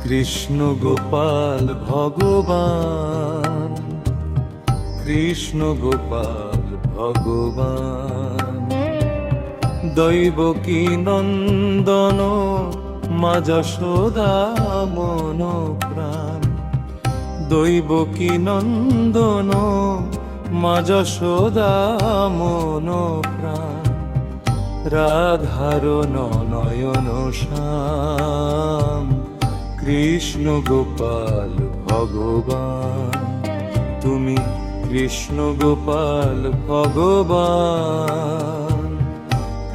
কৃষ্ণ গোপাল ভগবান, কৃষ্ণ গোপাল ভগবান, দৈবকী নন্দন মা যশোদা মন প্রাণ, দৈবকী নন্দন মা যশোদা মন প্রাণ, রাধার নয়ন শ্যাম, কৃষ্ণ গোপাল ভগবান, তুমি কৃষ্ণ গোপাল ভগবান,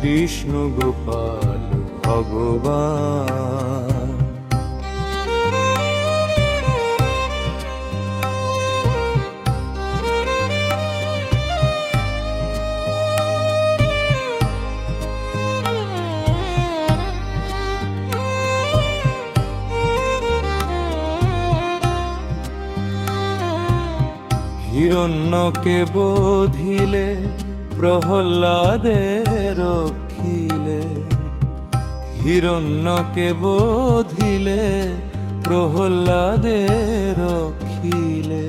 কৃষ্ণ গোপাল ভগবান। হিরণ্যকে বোধিলে প্রহ্লাদে রক্ষিলে, হিরণ্যকে বোধিলে প্রহ্লাদে রক্ষিলে,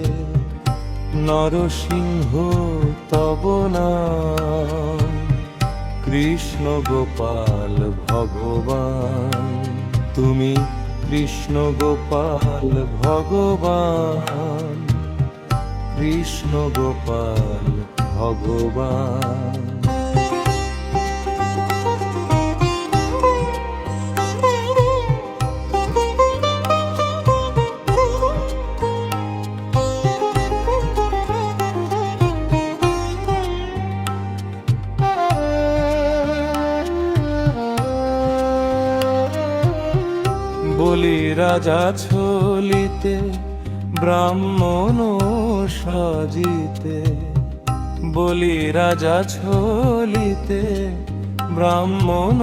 নরসিংহ তব নাম, কৃষ্ণ গোপাল ভগবান, তুমি কৃষ্ণ গোপাল ভগবান, কৃষ্ণ গোপাল ভগবান। বলি রাজা ছলিতে ব্রাহ্মণ সাজিতে, বলি রাজা ছলিতে ব্রাহ্মণ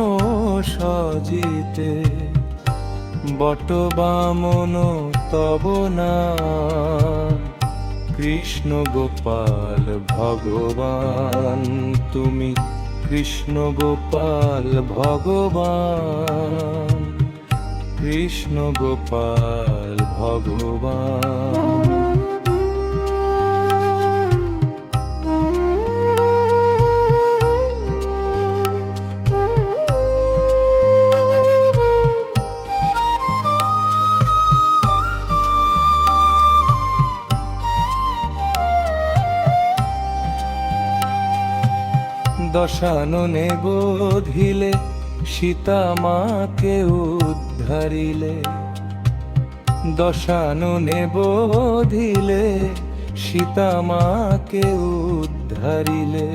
সাজিতে, বট বামন তব নাম, কৃষ্ণ গোপাল ভগবান, তুমি কৃষ্ণ গোপাল ভগবান, কৃষ্ণ গোপাল ভগবান। দশাননে বোধিলে সীতা মাকে উদ্ধারিলে, দশাননে বোধিলে সীতা মাকে উদ্ধারিলে,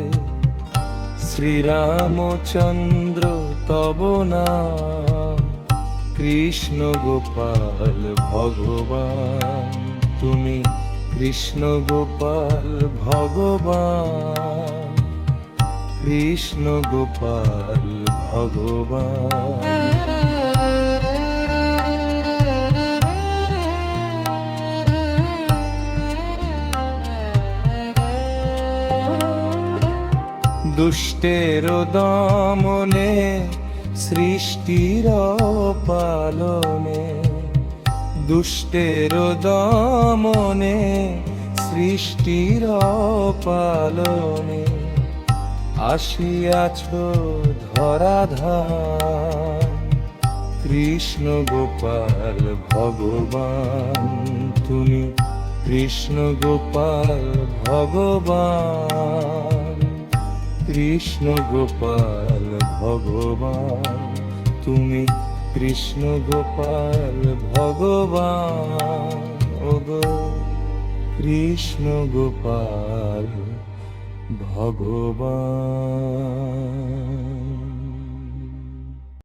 শ্রীরামচন্দ্র তব নাম, কৃষ্ণ গোপাল ভগবান, তুমি কৃষ্ণ গোপাল ভগবান, কৃষ্ণ গোপাল ভগবান। দুষ্টের দমনে সৃষ্টির পালনে, দুষ্টের দমনে সৃষ্টির পালনে, আসিয়াছ ধরাধাম, কৃষ্ণ গোপাল ভগবান, তুমি কৃষ্ণ গোপাল ভগবান, কৃষ্ণ গোপাল ভগবান, তুমি কৃষ্ণ গোপাল ভগবান, ওগো কৃষ্ণ গোপাল ভগবান।